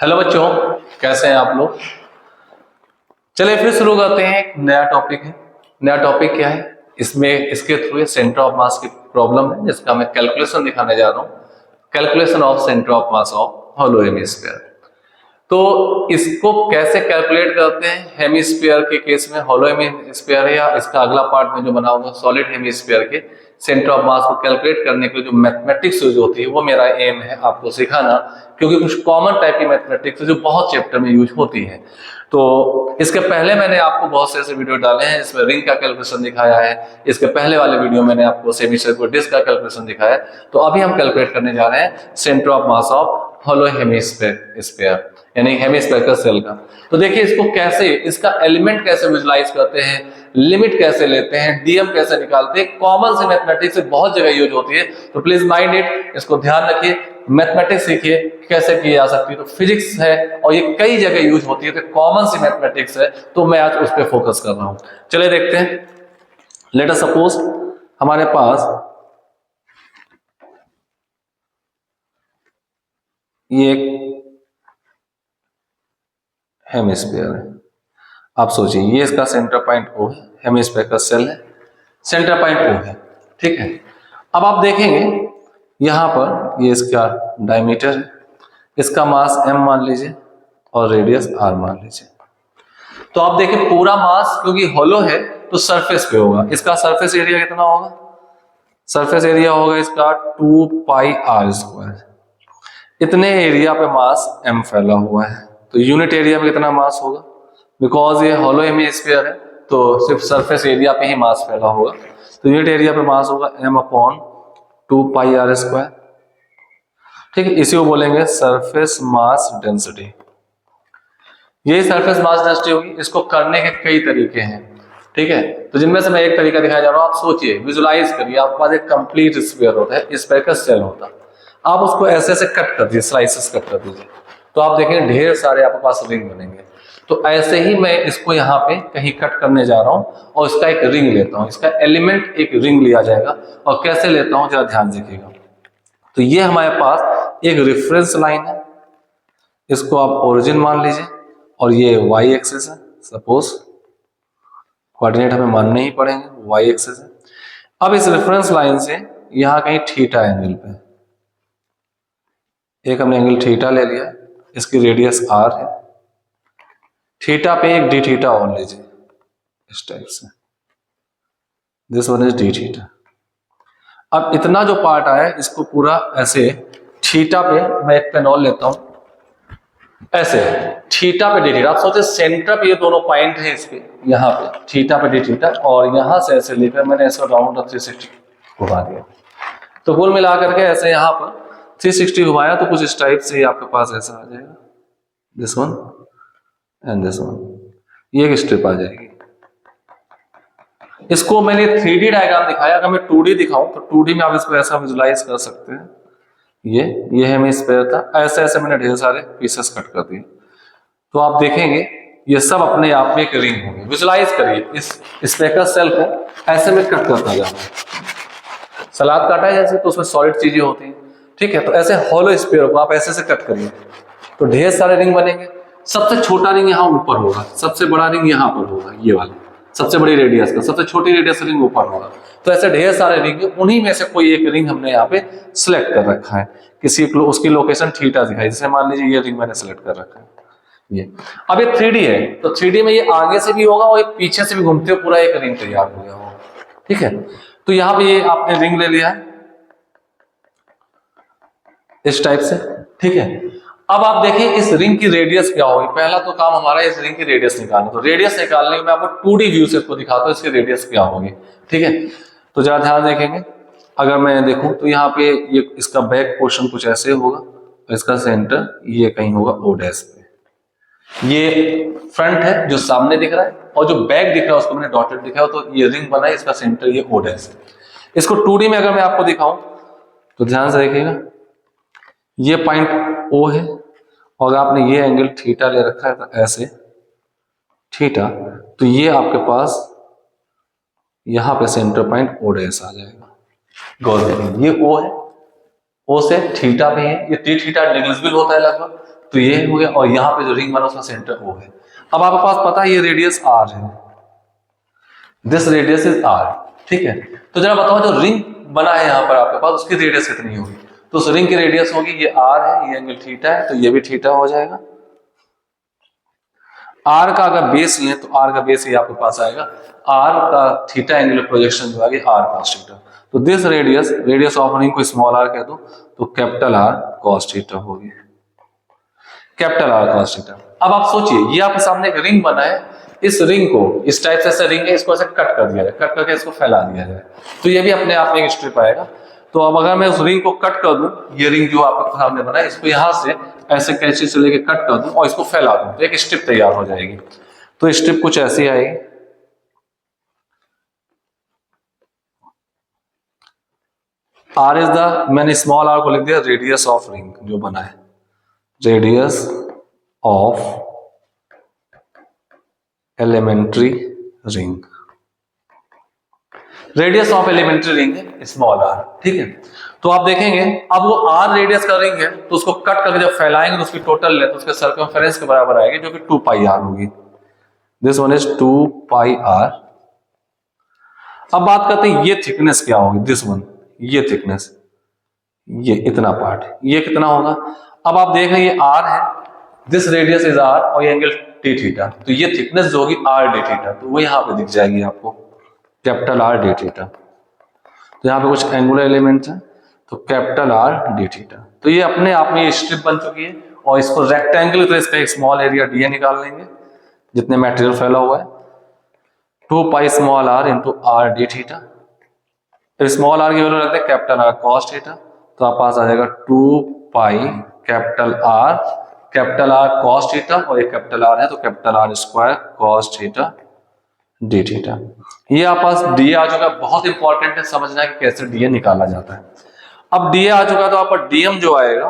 Hello बच्चों, कैसे हैं आप लोग। चलिए फिर शुरू करते हैं। एक नया टॉपिक है। नया टॉपिक क्या है, इसमें इसके थ्रू सेंटर ऑफ मास की प्रॉब्लम है जिसका मैं कैलकुलेशन दिखाने जा रहा हूँ। Calculation of centre of mass of hollow hemisphere. तो इसको कैसे कैलकुलेट करते हैं हेमिस्फीयर के केस में, हॉलो हेमिस्फीयर है या इसका अगला पार्ट में जो बना होगा सॉलिड हेमिस्फीयर के सेंटर ऑफ मास को कैलकुलेट करने के लिए जो मैथमेटिक्स यूज होती है वो मेरा एम है आपको सिखाना, क्योंकि कुछ कॉमन टाइप की मैथमेटिक्स जो बहुत चैप्टर में यूज होती है। तो इसके पहले मैंने आपको बहुत से ऐसे वीडियो डाले हैं इसमें रिंग का कैलकुलेशन दिखाया है। इसके पहले वाले वीडियो मैंने आपको सेमी सर्कुलर डिस्क का कैलकुलेशन दिखाया है। तो अभी हम कैलकुलेट करने जा रहे हैं centre of mass of hollow hemisphere यानी हेमिस्फीयर का सेल का। तो देखिए इसको कैसे, इसका एलिमेंट कैसे विजुलाइज करते हैं, लिमिट कैसे लेते हैं, डीएम कैसे निकालते हैं। कॉमन से मैथमेटिक्स बहुत जगह यूज होती है, तो प्लीज माइंड इट, इसको ध्यान रखिए। मैथमेटिक्स सीखिए कैसे की जा सकती है, तो फिजिक्स है और ये कई जगह यूज होती है, तो कॉमन सी मैथमेटिक्स है, तो मैं आज उस पर फोकस कर रहा हूं। चलिए देखते हैं। लेट अस सपोज हमारे पास ये एक हेमिस्फीयर है। आप सोचिए ये इसका सेंटर पॉइंट O है, हेमिस्फीयर का सेल है, सेंटर पॉइंट O है, ठीक है। अब आप देखेंगे यहां पर ये इसका डायमीटर है, इसका मास m मान लीजिए और रेडियस r मान लीजिए। तो आप देखिए पूरा मास क्योंकि होलो है तो सरफेस पे होगा। इसका सरफेस एरिया कितना होगा, सरफेस एरिया होगा इसका 2 पाई r स्क्वायर। इतने एरिया पे मास m फैला हुआ है, तो यूनिट एरिया में कितना मास होगा, बिकॉज ये हॉलो हेमिस्फीयर है तो सिर्फ सरफेस एरिया पे ही मास फैला होगा, तो यूनिट एरिया पे मास होगा m अपॉन 2 पाई r स्क्वायर, ठीक है। इसी को बोलेंगे सरफेस मास डेंसिटी। यही सरफेस मास डेंसिटी होगी। इसको करने के कई तरीके हैं, ठीक है। तो जिनमें से मैं एक तरीका दिखाया जा रहा हूं, आप सोचिए, विजुलाइज करिए। आपके पास एक कंप्लीट स्फीयर होता है, स्फीयर का सेल होता है, आप उसको ऐसे ऐसे कट कर दीजिए, स्लाइसेस कट कर दीजिए, तो आप देखेंगे ढेर सारे आपके पास रिंग बनेंगे। तो ऐसे ही मैं इसको यहाँ पे कहीं कट करने जा रहा हूं और इसका एक रिंग लेता हूं, इसका एलिमेंट एक रिंग लिया जाएगा। और कैसे लेता हूं जरा ध्यान देखिएगा। तो ये हमारे पास एक रेफरेंस लाइन है, इसको आप ओरिजिन मान लीजिए, और ये वाई एक्सिस है। सपोज कोऑर्डिनेट हमें मानने ही पड़ेंगे, वाई एक्सिस है। अब इस रेफरेंस लाइन से यहां कहीं थीटा एंगल पे एक हमने एंगल थीटा ले लिया, इसकी रेडियस r है। थीटा पे एक डी थीटा और लीजिए इस टाइप से, this one is D theta. अब इतना जो पार्ट आया इसको पूरा ऐसे थीटा पे मैं एक पेन और लेता हूं, ऐसे थीटा पे डी थीटा। आप सोचे सेंटर पे ये दोनों पॉइंट है इसके, यहाँ पे थीटा पे डी थीटा, और यहां से ऐसे लेकर मैंने इसको राउंड 360 घुमा दिया। तो कुल मिला करके ऐसे यहाँ पर 360 घुमाया तो कुछ इस टाइप से आपके पास ऐसा आ जाएगा, this one and this one, ये एक स्ट्रिप आ जाएगी। इसको मैंने 3D डायग्राम दिखाया, अगर मैं 2D दिखाऊं तो 2D में आप इसको ऐसा विजुलाइज कर सकते हैं। ये हेमिस्फीयर था, ऐसे ऐसे मैंने ढेर सारे पीसेस कट कर दिए, तो आप देखेंगे ये सब अपने आप में एक रिंग होंगे। विजुलाइज करिए इस स्फीयर सेल को ऐसे में कट करता जा रहा है, सलाद काटा है जैसे, तो उसमें सॉलिड चीजें होती हैं, ठीक है। तो ऐसे हॉलो स्फीयर को आप ऐसे से कट करिए तो ढेर सारे रिंग बनेंगे। सबसे छोटा रिंग यहाँ ऊपर होगा, सबसे बड़ा रिंग यहाँ पर होगा, ये वाला सबसे बड़ी रेडियस का, सबसे छोटी रेडियस रिंग ऊपर होगा। तो ऐसे ढेर सारे रिंग, उन्हीं में से कोई एक रिंग हमने यहाँ पे सिलेक्ट कर रखा है, किसी उसकी लोकेशन थीटा दिखाई, जैसे मान लीजिए ये रिंग मैंने सिलेक्ट कर रखा है ये। अब ये 3D है, तो 3D में ये आगे से भी होगा और ये पीछे से भी घूमते हुए पूरा एक रिंग तैयार हो गया होगा, ठीक है। तो यहाँ पे ये आपने रिंग ले लिया है इस टाइप से, ठीक है। अब आप देखिए इस रिंग की रेडियस क्या होगी। पहला तो काम हमारा इस रिंग की रेडियस निकालना, तो रेडियस निकालने में मैं आपको 2D व्यू से इसको दिखाता हूं इसकी रेडियस क्या होगी, ठीक है। तो जरा ध्यान देखेंगे, अगर मैं देखूं तो यहाँ पे ये इसका बैक पोर्शन कुछ ऐसे होगा और इसका सेंटर ये कहीं होगा O डैश पे। ये फ्रंट है जो सामने दिख रहा है, और जो बैक दिख रहा है उसको मैंने डॉटेड दिखाया, तो ये रिंग बना है, इसका सेंटर ये O डैश है। इसको 2D में अगर मैं आपको दिखाऊं तो ध्यान से देखिएगा, ये पॉइंट O है और आपने ये एंगल थीटा ले रखा है, तो ऐसे थीटा, तो ये आपके पास यहां पे सेंटर पॉइंट O डैश आ जाएगा। गौर करेंगे ये O है ओ से थीटा पे है, ये टी थीटा नेग्लिजिबल होता है लगभग, तो ये हो गया। और यहाँ पे जो रिंग बना उसका सेंटर ओ है। अब आपके पास पता है ये रेडियस आर है, दिस रेडियस इज आर, ठीक है। तो जरा बताओ जो रिंग बना है यहाँ पर आपके पास उसकी रेडियस कितनी होगी? तो उस रिंग की रेडियस होगी, ये आर है, ये एंगल थीटा है, तो ये भी थीटा हो जाएगा। आर का अगर बेस लें तो आर का बेस ये आपके पास आएगा, आर का थीटा एंगुलर प्रोजेक्शन जो आगे आर cos थीटा। तो दिस रेडियस ऑफ रिंग को स्मॉल आर कह दो तो कैपिटल आर cos थीटा होगी, कैपिटल आर cos थीटा। अब आप सोचिए ये आपके सामने एक रिंग बना है, इस रिंग को इस टाइप से ऐसा रिंग है, इसको ऐसे कट कर दिया जाए, कट करके इसको फैला दिया जाए, तो ये भी अपने आप में एक स्ट्रिप आएगा। तो अब अगर मैं उस रिंग को कट कर दूं, ये रिंग जो आपके सामने बना है इसको यहां से ऐसे कैंची से लेके कट कर दूं और इसको फैला दूं तो एक स्ट्रिप तैयार हो जाएगी। तो स्ट्रिप कुछ ऐसी आएगी, आर इज द, मैंने स्मॉल आर को लिख दिया रेडियस ऑफ रिंग जो बना है, radius of elementary ring, radius of elementary ring है स्मॉल आर, ठीक है। तो आप देखेंगे अब वो आर रेडियस का रिंग है तो उसको कट करके जब फैलाएंगे तो उसकी टोटल लेंथ उसके सर्कमफेरेंस के बराबर आएगी जो कि 2 पाई आर होगी। This one is 2 pi r. अब बात करते हैं ये थिकनेस क्या होगी, दिस वन, ये थिकनेस, ये इतना पार्ट, ये कितना होगा? अब आप देख रहे हैं ये आर है, दिस रेडियस इज आर और ये एंगल टी थीटा, तो ये थिकनेस जो होगी आर डी थीटा, तो वो यहाँ पे दिख जाएगी आपको कैपिटल आर डी थीटा। तो यहाँ पे कुछ एंगुलर एलिमेंट है तो कैपिटल आर डी थीटा। तो ये अपने आप में ये स्ट्रिप बन चुकी है और इसको रेक्टेंगल तो इसका एक स्मॉल एरिया डी निकाल लेंगे जितने मटेरियल फैला हुआ है, 2 pi small r into r d theta. फिर स्मॉल आर की वैल्यू रखते हैं कैपिटल आर कॉस थीटा, तो आप पास आ जाएगा 2 pi capital R cos theta और ये कैपिटल आर है तो capital R square cos theta d theta. ये आप पास डी आ चुका है, बहुत इंपॉर्टेंट है समझना कि कैसे डी निकाला जाता है। अब डी आ चुका है तो आपका डीएम जो आएगा,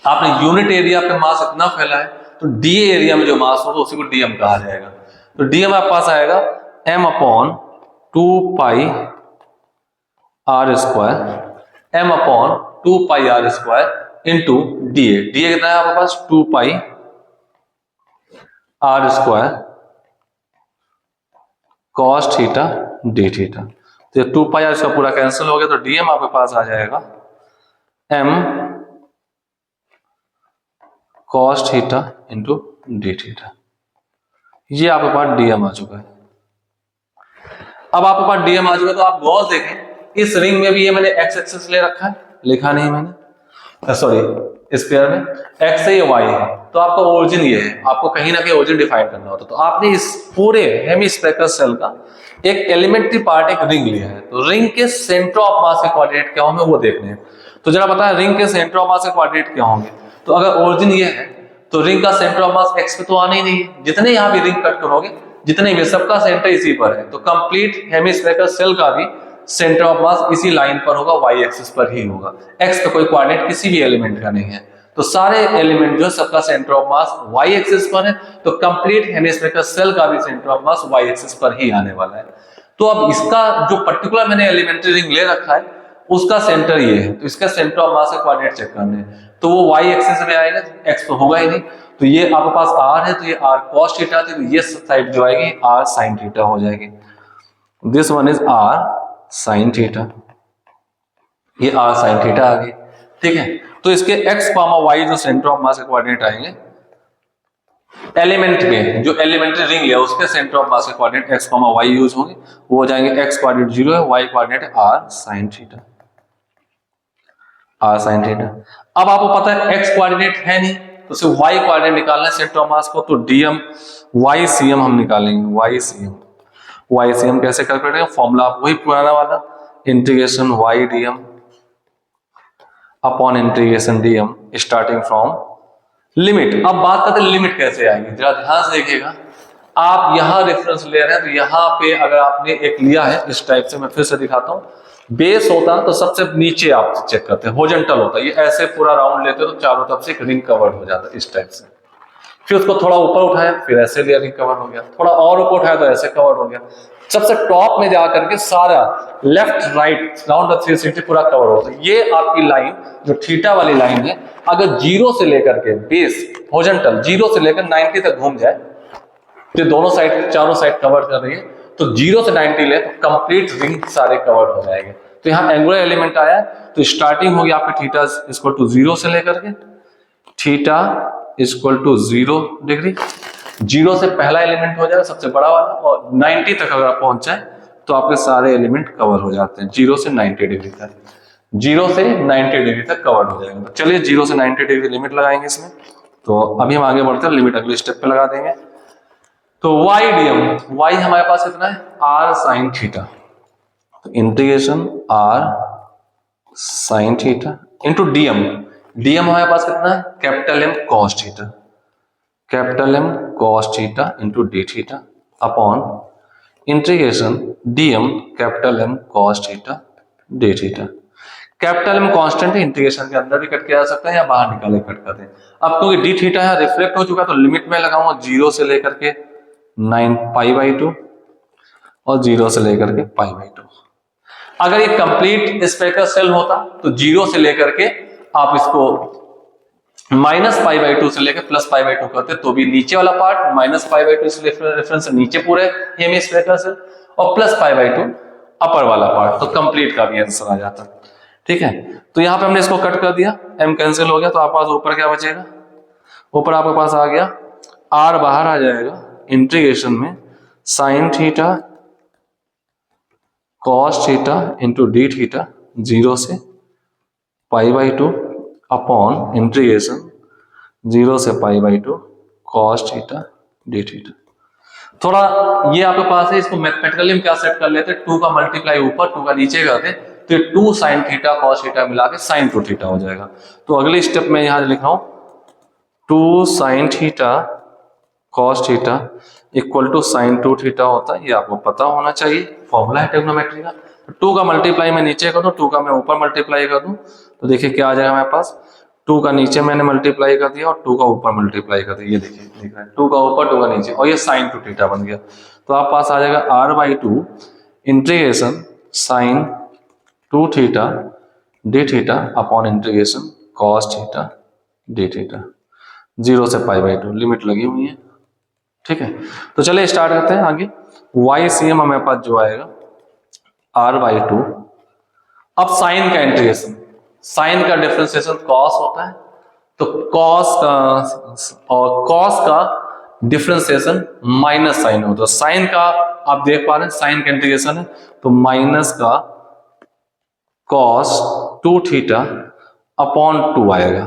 आपने यूनिट एरिया पे मास इतना फैला है तो डी एरिया में जो मास होगा उसी को डीएम कहा जाएगा। तो डीएम आपके पास आएगा m upon 2 pi R square, m upon 2 pi R square into dA. DA कितना है आपके पास 2 pi R square cos theta d theta. तो 2 पाई आर इसका पूरा कैंसिल हो गया तो डीएम आपके पास आ जाएगा m cos theta into d theta. ये आपके पास डीएम आ चुका है। अब आपके पास डीएम आ चुका है तो आप गौर देखें इस रिंग में भी ये मैंने एक्स एक्सिस ले रखा है, लिखा नहीं मैंने, सॉरी स्क्वायर में एक्स है ये वाई है, तो आपका ओरिजिन ये है, आपको कहीं ना कहीं ओरिजिन डिफाइन करना होता है। तो आपने इस पूरे हेमिस्फेरिकल सेल का एक एलिमेंट्री पार्ट एक रिंग लिया है, तो रिंग के सेंटर ऑफ मास के कोऑर्डिनेट क्या होंगे वो देखने हैं। तो जरा बताएं रिंग के सेंटर ऑफ मास के कोऑर्डिनेट क्या होंगे? तो अगर ओरिजिन ये है तो रिंग का सेंटर ऑफ मास एक्स पे तो आना ही नहीं है, जितने यहाँ भी रिंग कट करोगे जितने भी सबका सेंटर इसी पर है, तो कंप्लीट हेमिस्फेरिकल सेल का भी सेंटर ऑफ मास इसी लाइन पर होगा, वाई एक्सिस पर ही होगा, एक्स का कोई कोऑर्डिनेट किसी भी एलिमेंट का नहीं है। तो सारे एलिमेंट जो सबका centre of mass y axis पर है, तो कंप्लीट हेमिस्फेरिकल सेल का भी centre of mass y axis पर ही आने वाला है। तो अब इसका जो पर्टिकुलर मैंने एलिमेंट्री रिंग ले रखा है उसका सेंटर ये है, तो इसका सेंटर ऑफ मास का कोऑर्डिनेट चेक करने हैं, तो वो वाई एक्सिस में आएगा, एक्स तो होगा ही नहीं। तो ये आपके पास आर है तो ये आर कॉस थीटा थी, तो ये साइड जो आएगी आर साइन थीटा हो जाएगी। This one is r sine theta, ये आर साइन थीटा आ गई, ठीक है। तो इसके एक्स कॉमा वाई जो सेंटर ऑफ मास के कोऑर्डिनेट आएंगे एलिमेंट में, जो एलिमेंट्री रिंग है उसके सेंटर ऑफ मास के coordinate x comma y use होंगे, वो हो जाएंगे एक्स कोऑर्डिनेट 0 है, y coordinate r sine theta, r sine theta. अब आपको पता है एक्स कोऑर्डिनेट है नहीं तो सिर्फ वाई कोऑर्डिनेट निकालना है सेंटर ऑफ मास को, तो डीएम वाई सीएम हम निकालेंगे, वाई सीएम कैसे कैलकुलेट करेंगे? फॉर्मूला आप वही पुराना वाला, integration y dm upon integration dm starting from limit. अब बात करते हैं लिमिट कैसे आएगी, जरा ध्यान से देखिएगा। आप यहां रेफरेंस ले रहे हैं तो यहां पे अगर आपने एक लिया है इस टाइप से, मैं फिर से दिखाता हूं, बेस होता है तो सबसे नीचे आप चेक करते हैं, हॉरिजॉन्टल होता है, ये ऐसे पूरा राउंड लेते हो तो चारों तरफ से एक रिंग कवर्ड हो जाता है इस टाइप से, फिर उसको थोड़ा ऊपर उठाया फिर ऐसे लिया रिंग कवर हो गया, थोड़ा और ऊपर उठाया तो ऐसे कवर हो गया, सबसे टॉप में जाकर के सारा लेफ्ट राइट राउंड 360 पूरा कवर होता है। ये आपकी लाइन जो थीटा वाली लाइन है, अगर 0 से लेकर के बेस हॉरिजॉन्टल 0 से लेकर 90 तक घूम जाए, तो दोनों साइड चारों साइड कवर कर रही है, तो 0 से 90 ले तो कंप्लीट रिंग सारे कवर हो जाएंगे। तो यहाँ एंगुलर एलिमेंट आया, तो स्टार्टिंग होगी आपके थीटा इक्वल टू 0 से लेकर के थीटा इक्वल टू 0 डिग्री। 0 से पहला एलिमेंट हो जाएगा सबसे बड़ा वाला, और 90 तक अगर आप पहुंच जाए तो आपके सारे एलिमेंट कवर हो जाते हैं 0 से 90 डिग्री तक। 0 से 90 डिग्री तक कवर हो जाएगा। तो चलिए 0 से 90 डिग्री लिमिट लगाएंगे इसमें। तो अभी हम आगे बढ़ते हैं, लिमिट अगले स्टेप पे लगा देंगे। तो वाई डीएम, वाई हमारे पास कितना है, आर साइन थीटा, तो integration r sine theta into dm, dm हमारे पास कितना है, capital M cos theta, capital M cos theta into d theta upon integration dm capital M cos theta d theta. Capital M constant है, integration के अंदर भी cut किया जा सकता है या बाहर निकाले कट कर दें। अब क्योंकि डी थीटा है रिफ्लेक्ट हो चुका, तो लिमिट में लगाऊंगा 0 से लेकर के 9 पाई/2 और 0 से लेकर के पाई/2। अगर ये कंप्लीट स्फेरिकल शेल होता तो 0 से लेकर के आप इसको -पाई/2 से लेकर +पाई/2 करते, तो भी नीचे वाला पार्ट -पाई/2 से रेफरेंस निचे पूरे हेमिस्फेरिकल शेल और +पाई/2 अपर वाला पार्ट, तो कंप्लीट का भी आंसर आ जाता। ठीक है, तो यहां पे हमने इसको कट कर दिया, m कैंसिल हो गया, तो आपके पास ऊपर क्या बचेगा, ऊपर आपके पास आ गया r बाहर आ जाएगा, इंटीग्रेशन में sign theta cos theta into d theta 0 से पाई/2 अपॉन इंटीग्रेशन 0 से पाई/2 कॉस थीटा डी थीटा। थोड़ा ये आपके पास है, इसको मैथमेटिकली हम क्या सेट कर लेते हैं, 2 का मल्टीप्लाई ऊपर 2 का नीचे करते, तो 2 साइन थीटा कॉस थीटा मिला के साइन 2 थीटा हो जाएगा। तो अगले स्टेप में यहां लिख रहा हूं 2 sine theta cos theta equal to sine 2 theta होता है, ये आपको पता होना चाहिए, फॉर्मूला है ट्रिग्नोमेट्री का। 2 का मल्टीप्लाई मैं नीचे कर दूं, 2 का मैं ऊपर मल्टीप्लाई कर दूं, तो देखिए क्या आ जाएगा हमारे पास, 2 का नीचे मैंने मल्टीप्लाई कर दिया और 2 का ऊपर मल्टीप्लाई कर दिया, ये देखिए दिख रहा है 2 का ऊपर 2 का नीचे, और ये साइन 2 थीटा बन गया। तो आप पास आ जाएगा r/2 integration sine 2 theta d theta upon integration cos theta d theta 0 से पाई/2, लिमिट लगी हुई है। ठीक है, तो चलिए स्टार्ट करते हैं आगे। YCM हमारे पास जो आएगा r/2, अब साइन का इंटीग्रेशन, साइन का डिफरेंशिएशन कॉस होता है, तो कॉस का और कॉस का डिफरेंशिएशन माइनस साइन होता है। साइन का आप देख पा रहे हैं, साइन का इंटीग्रेशन है, तो माइनस का कॉस 2 थीटा अपॉन 2 आएगा,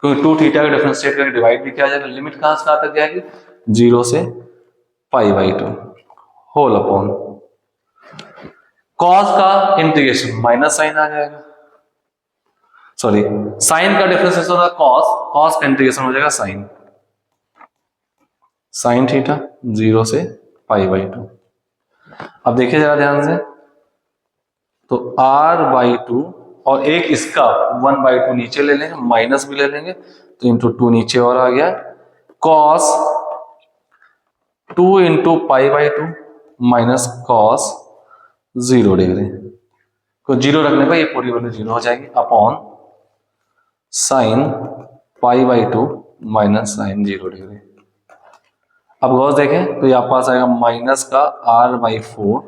क्योंकि 2 थीटा का डिफरेंशिएट करके डिवाइड भी किया जाएगा। लिमिट कहां से कहां तक जाएगी, 0 से पाई/2 होल अपॉन कॉस का इंटीग्रेशन माइनस साइन आ जाएगा, सॉरी साइन का डिफरेंशिएशन होगा कॉस, कॉस का इंटीग्रेशन हो जाएगा साइन, साइन थीटा 0 से पाई/2। अब देखिए जरा ध्यान से, तो r/2 और एक इसका 1/2 नीचे ले लेंगे, माइनस भी ले लेंगे, तो इंटू 2 नीचे और आ गया, कॉस 2 इंटू पाई/2 माइनस कॉस 0 डिग्री को 0 रखने पर ये पूरी वैल्यू 0 हो जाएगी, अपॉन साइन पाई/2 माइनस साइन 0 डिग्री। अब गौर देखें तो ये आपके पास आएगा माइनस का r/4,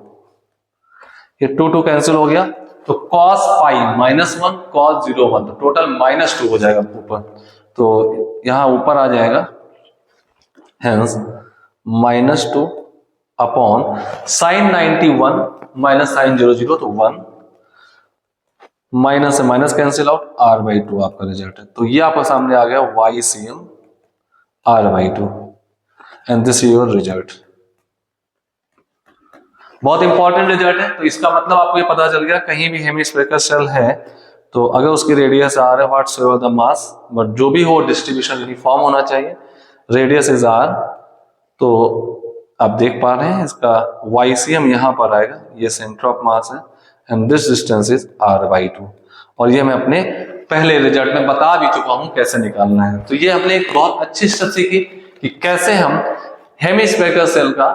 ये 2 कैंसिल हो गया, तो cos पाई -1 cos 0 1, तो टोटल -2 हो जाएगा ऊपर, तो यहां ऊपर आ जाएगा hence -2 upon sine 91 minus sine 0 तो 1, माइनस से माइनस कैंसिल आउट, r/2 आपका रिजल्ट है। तो ये आपके सामने आ गया YCM r/2 and this is your result. बहुत इंपॉर्टेंट रिजल्ट है, तो इसका मतलब आपको ये पता चल गया कहीं भी हेमिस्फेरिकल शेल है, तो अगर उसकी रेडियस r है व्हाटसोएवर द मास, बट जो भी हो डिस्ट्रीब्यूशन यूनिफॉर्म होना चाहिए, रेडियस इज r, तो आप देख पा रहे हैं इसका YCM यहां पर आएगा, ये सेंटर ऑफ मास है and this distance is r/2, और ये मैं अपने पहले रिजल्ट में बता भी चुका हूं कैसे निकालना है। तो ये हमने एक बहुत अच्छी स्टेप सीखी कि कैसे हम हेमिस्फेरिकल शेल का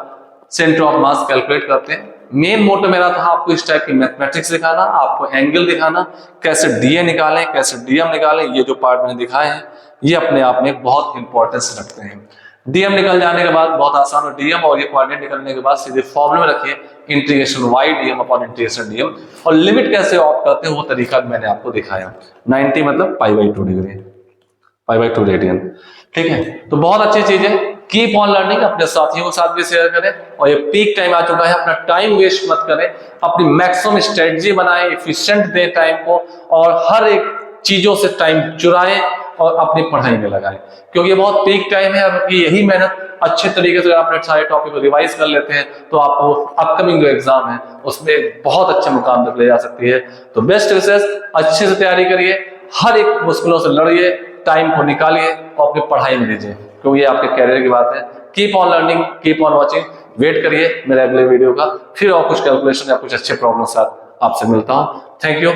सेंटर ऑफ मास कैलकुलेट करते हैं मेन मोटो मेरा था आपको इस टाइप की मैथमेटिक्स दिखाना, आपको एंगल दिखाना, कैसे डीए निकालें, कैसे डीएम निकालें। ये जो पार्ट मैंने दिखाए हैं ये अपने आप में बहुत इंपॉर्टेंस रखते हैं। डीएम निकल जाने के बाद बहुत आसान हो, डीएम और ये कोऑर्डिनेट निकलने के बाद सीधे फॉर्मूले में रखिए integration y dm upon integration dm, और लिमिट कैसे ऑप्ट करते हैं वो तरीका मैंने आपको दिखाया। 90 मतलब π/2 डिग्री, π/2 रेडियन, ठीक है। तो बहुत अच्छी चीज है, कीप ऑन लर्निंग, अपने साथियों के साथ भी शेयर करें। और ये पीक टाइम आ चुका है, अपना टाइम वेस्ट मत करें, अपनी मैक्सिमम स्ट्रेटजी बनाएं, एफिशिएंट दें टाइम को, और हर एक चीजों से टाइम चुराएं और अपनी पढ़ाई में लगाएं, क्योंकि ये बहुत पीक टाइम है। और यही मेहनत अच्छे तरीके से अपने सारे टॉपिक को रिवाइज कर लेते हैं तो आपको अपकमिंग जो एग्जाम है उसमें बहुत अच्छे मुकाम तक ले जा सकती है। तो बेस्ट विशेष, अच्छे से तैयारी करिए, हर एक मुश्किलों से लड़िए, टाइम को निकालिए और अपनी पढ़ाई में दीजिए, क्योंकि ये आपके कैरियर की बात है। Keep on learning, keep on watching, wait करिए मेरे अगले वीडियो का, फिर और कुछ कैलकुलेशन या कुछ अच्छे प्रॉब्लम के साथ आपसे मिलता हूं। Thank you.